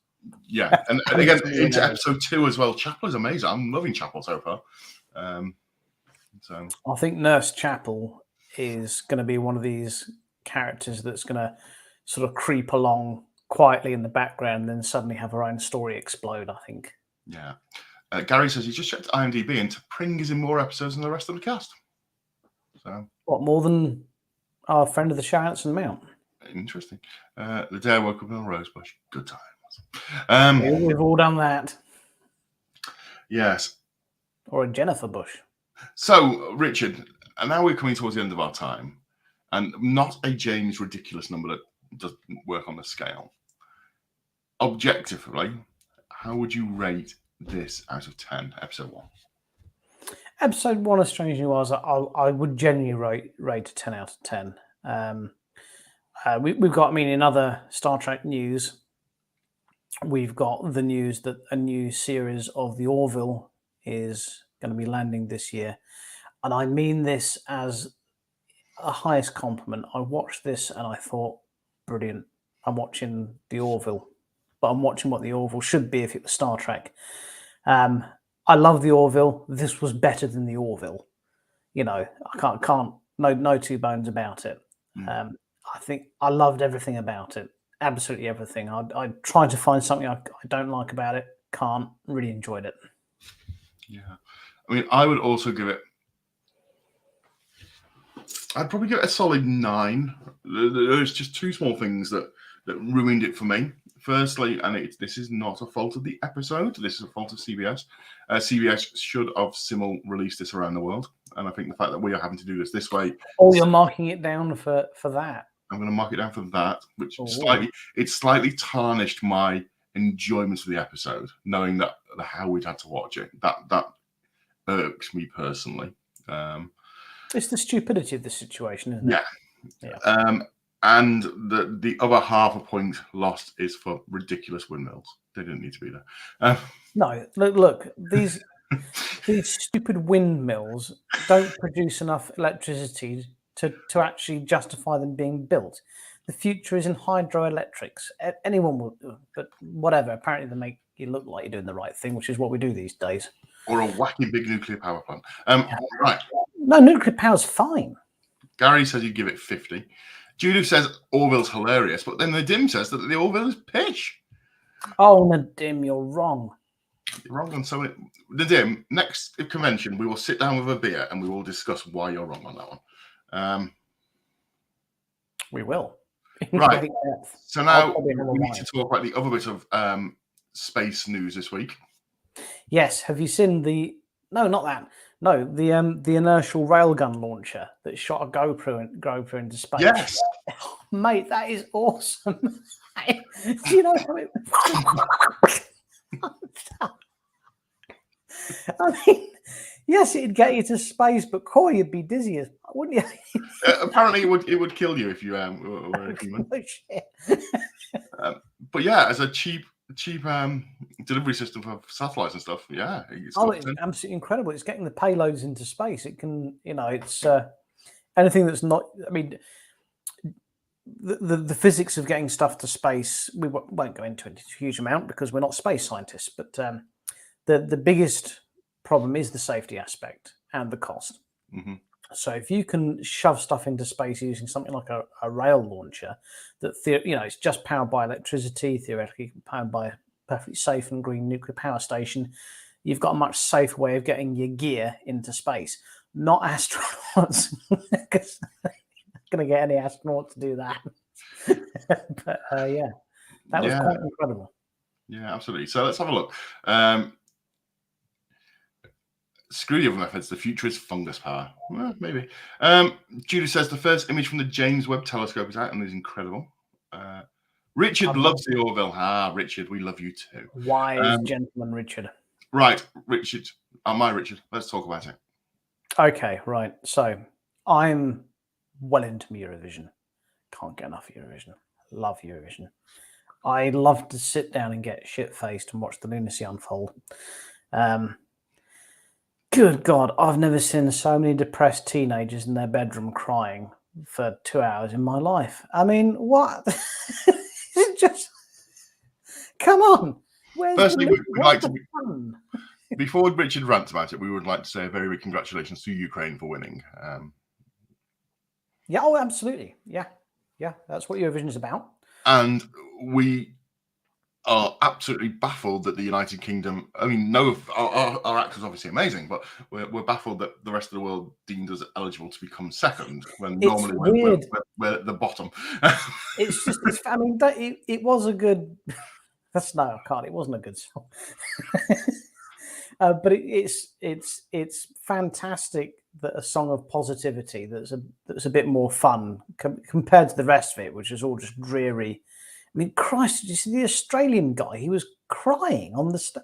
Yeah, and again into episode 2 as well. Chapel is amazing. I'm loving Chapel so far. So I think Nurse Chapel is going to be one of these characters that's going to sort of creep along quietly in the background, then suddenly have her own story explode, I think. Yeah. Gary says he just checked IMDb and Pring is in more episodes than the rest of the cast. So what, more than our friend of the show, Anson Mount? Interesting. The day I woke up in a rose bush. Good times. We've all done that. Yes. Or a Jennifer Bush. So, Richard, and now we're coming towards the end of our time, and not a James ridiculous number that doesn't work on the scale. Objectively, how would you rate this out of 10, episode 1? Episode 1 of Strange New Worlds, I would genuinely rate a 10 out of 10. We've got, in other Star Trek news, we've got the news that a new series of the Orville is going to be landing this year. And I mean this as a highest compliment. I watched this and I thought, brilliant. I'm watching the Orville, but I'm watching what the Orville should be if it was Star Trek. I love the Orville. This was better than the Orville. I can't no two bones about it. I think I loved everything about it. Absolutely everything. I tried to find something I don't like about it. Can't. Really enjoyed it. Yeah. I would also give it, I'd probably give it a solid 9. There's just two small things that ruined it for me. Firstly, and this is not a fault of the episode, this is a fault of CBS. CBS should have released this around the world. And I think the fact that we are having to do this way. Oh, you're marking it down for that? I'm going to mark it down for that, which slightly tarnished my enjoyment of the episode, knowing that how we'd had to watch it. That irks me personally. It's the stupidity of the situation, isn't it? Yeah. And the other half a point lost is for ridiculous windmills. They didn't need to be there. No, look, these stupid windmills don't produce enough electricity to actually justify them being built. The future is in hydroelectrics. Anyone will, but whatever. Apparently, they make you look like you're doing the right thing, which is what we do these days. Or a wacky big nuclear power plant. Right. No, nuclear power's fine. Gary says you give it 50. Judith says Orville's hilarious, but then Nadim says that the Orville is pish. Oh, Nadim, you're wrong. You're wrong on so many. Nadim, next convention, we will sit down with a beer and we will discuss why you're wrong on that one. We will. Right. So now we need to talk about the other bit of space news this week. Yes. Have you seen the? No, not that. No, the inertial railgun launcher that shot a GoPro into space. Yes, oh, mate, that is awesome. Do you know how it? Yes, it'd get you to space, but core, you'd be dizzy, wouldn't you? Apparently, it would kill you if you were a human. Oh, shit. But yeah, as a cheap delivery system for satellites and stuff. Yeah, it's absolutely incredible. It's getting the payloads into space. It can, it's anything that's not. The physics of getting stuff to space. We won't go into it a huge amount because we're not space scientists. But the biggest problem is the safety aspect and the cost. Mm-hmm. So if you can shove stuff into space using something like a rail launcher that it's just powered by electricity, theoretically powered by a perfectly safe and green nuclear power station, you've got a much safer way of getting your gear into space. Not astronauts, because you're not going to get any astronaut to do that. But that was quite incredible. Yeah, absolutely. So let's have a look. Screw the other methods. The future is fungus power. Well, maybe. Judy says the first image from the James Webb Telescope is out and is incredible. Richard loves the Orville. Richard, we love you too. Wise gentleman, Richard. Right, Richard. My Richard. Let's talk about it. Okay, right. So I'm well into Eurovision. Can't get enough Eurovision. Love Eurovision. I love to sit down and get shit-faced and watch the lunacy unfold. Good God, I've never seen so many depressed teenagers in their bedroom crying for 2 hours in my life. I mean, what? Just come on. Firstly, we'd like to before Richard rants about it, we would like to say a very big congratulations to Ukraine for winning. Yeah, oh, absolutely. Yeah. Yeah, that's what Eurovision is about. And we are absolutely baffled that the United Kingdom, I mean, our act was obviously amazing, but we're baffled that the rest of the world deemed us eligible to become second when normally we're at the bottom. It's just, I mean, it was a good, that's no, I can't, it wasn't a good song. But it's fantastic that a song of positivity that's a bit more fun compared to the rest of it, which is all just dreary. I mean, Christ, did you see the Australian guy? He was crying on the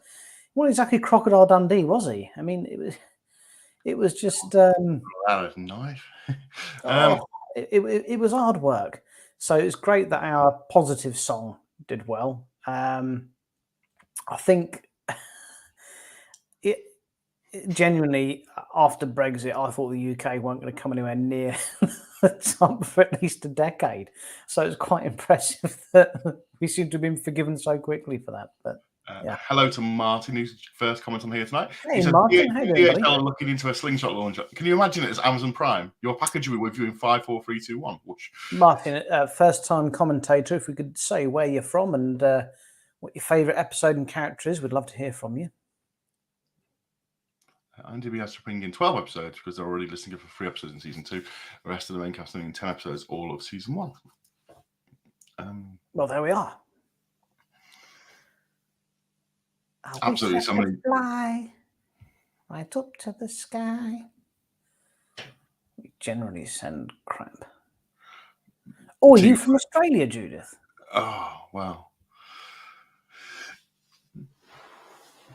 wasn't exactly Crocodile Dundee, was he? I mean, it was just that was nice. It was hard work. So it's great that our positive song did well. I think genuinely, after Brexit, I thought the UK weren't going to come anywhere near the top for at least a decade. So it's quite impressive that we seem to have been forgiven so quickly for that. But yeah. Hello to Martin, who's first comment on here tonight. Hey, Martin, how you doing, buddy? DHL are looking into a slingshot launcher. Can you imagine it as Amazon Prime? Your package will be with you in 5, 4, 3, 2, 1. Whoosh. Martin, first-time commentator, if we could say where you're from and what your favourite episode and character is, we'd love to hear from you. IMDb has to bring in 12 episodes because they're already listening for 3 episodes in season 2. The rest of the main cast are in 10 episodes, all of season 1. Well, there we are. Absolutely, somebody fly right up to the sky. We generally send crap. Oh, are you from Australia, Judith? Oh, wow.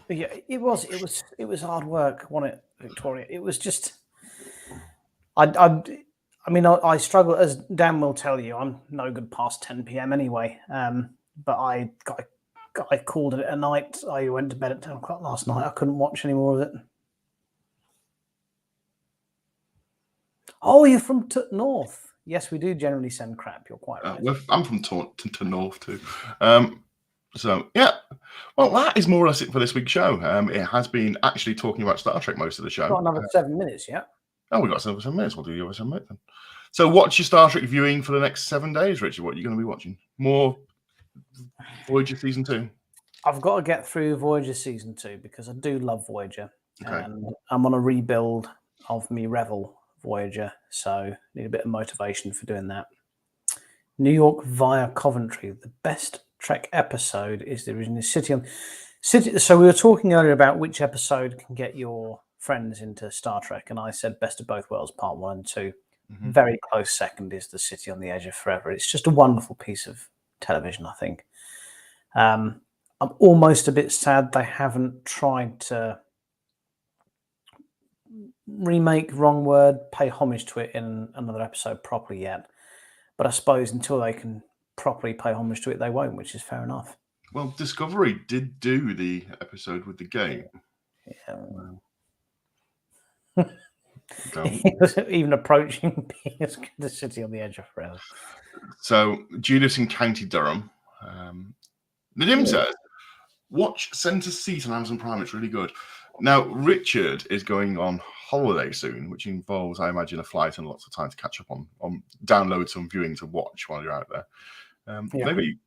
Yeah, it was hard work, wasn't it, Victoria? It was just, I mean, I struggle, as Dan will tell you. I'm no good past 10 p.m. anyway. But I called it a night. I went to bed at 10 o'clock last night. I couldn't watch any more of it. Oh, you're from North. Yes, we do generally send crap. You're quite right. I'm from to North too. So, yeah. Well, that is more or less it for this week's show. It has been actually talking about Star Trek most of the show. Got another 7 minutes, yeah? Oh, we've got another 7 minutes. We'll do the other 7 minutes then. So what's your Star Trek viewing for the next 7 days, Richard? What are you going to be watching? More Voyager Season 2? I've got to get through Voyager Season 2 because I do love Voyager. Okay. And I'm on a rebuild of me Revel Voyager, so need a bit of motivation for doing that. New York via Coventry. The best Trek episode is the original City. So we were talking earlier about which episode can get your friends into Star Trek, and I said Best of Both Worlds Part 1 and 2. Mm-hmm. Very close second is The City on the Edge of Forever. It's just a wonderful piece of television, I think. I'm almost a bit sad they haven't tried to remake, wrong word, pay homage to it in another episode properly yet. But I suppose until they can properly pay homage to it, they won't, which is fair enough. Well, Discovery did do the episode with the game. Yeah. It wasn't even approaching being as good as City on the Edge of Forever. So, Judas in County Durham. Nadim says, watch Centre Seat on Amazon Prime. It's really good. Now, Richard is going on holiday soon, which involves, I imagine, a flight and lots of time to catch up on download some viewing to watch while you're out there. Maybe,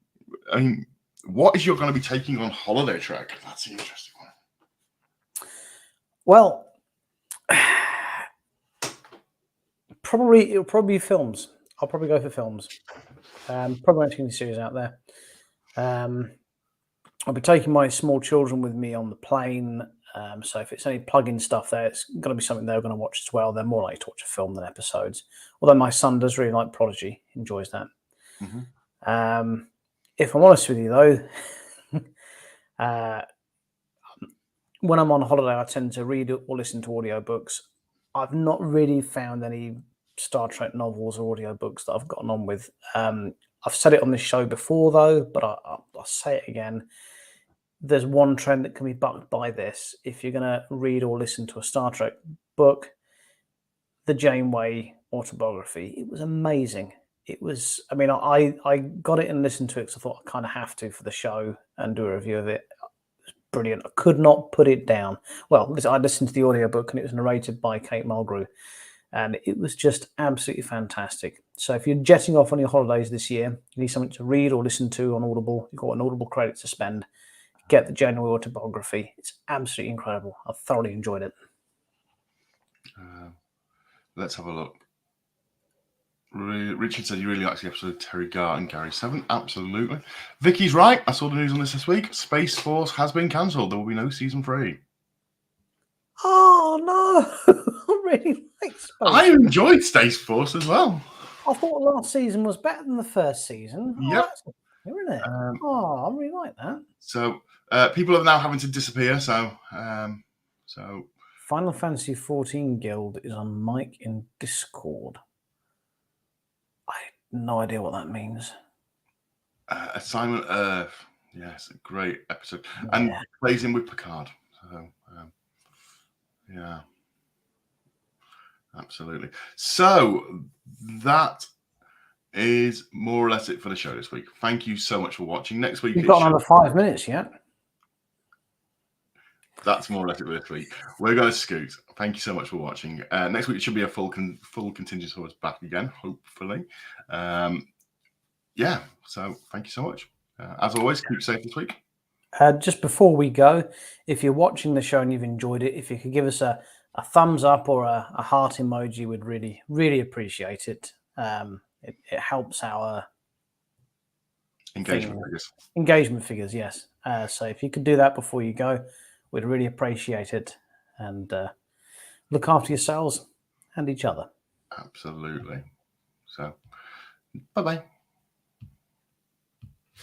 I mean, what is you're going to be taking on holiday Trek? That's an interesting one. Well, it'll probably be films. I'll probably go for films. Probably won't take any series out there. I'll be taking my small children with me on the plane. So if it's any plug-in stuff there, it's going to be something they're going to watch as well. They're more likely to watch a film than episodes. Although my son does really like Prodigy, enjoys that. Mm-hmm. If I'm honest with you, though, when I'm on holiday, I tend to read or listen to audiobooks. I've not really found any Star Trek novels or audiobooks that I've gotten on with. I've said it on this show before, though, but I'll say it again. There's one trend that can be bucked by this. If you're going to read or listen to a Star Trek book, the Janeway autobiography, it was amazing. It was, I mean, I got it and listened to it because I thought I kind of have to for the show and do a review of it. It was brilliant. I could not put it down. Well, I listened to the audiobook and it was narrated by Kate Mulgrew. And it was just absolutely fantastic. So if you're jetting off on your holidays this year, you need something to read or listen to on Audible, you've got an Audible credit to spend, get the January autobiography. It's absolutely incredible. I thoroughly enjoyed it. Let's have a look. Richard said you really liked the episode of Terry Gar and Gary Seven. Absolutely. Vicky's right. I saw the news on this week. Space Force has been cancelled. There will be no season 3. Oh, no. I really like Space Force. I enjoyed Space Force as well. I thought the last season was better than the first season. Yep. Oh, isn't it? I really like that. So people are now having to disappear. So Final Fantasy 14 Guild is on mic in Discord. I have no idea what that means. Assignment Earth. Yes, a great episode. Yeah. And plays in with Picard. So, yeah. Absolutely. So that is more or less it for the show this week. Thank you so much for watching. Next week, you've got another 5 minutes yet. That's more or less it for this week. We're going to scoot. Thank you so much for watching. Next week it should be a full contingent of us back again, hopefully. Yeah. So thank you so much. As always, keep safe this week. Just before we go, if you're watching the show and you've enjoyed it, if you could give us a thumbs up or a heart emoji, we'd really, really appreciate it. It helps our engagement figures, yes. So if you could do that before you go, we'd really appreciate it. And look after yourselves and each other. Absolutely. So, bye-bye.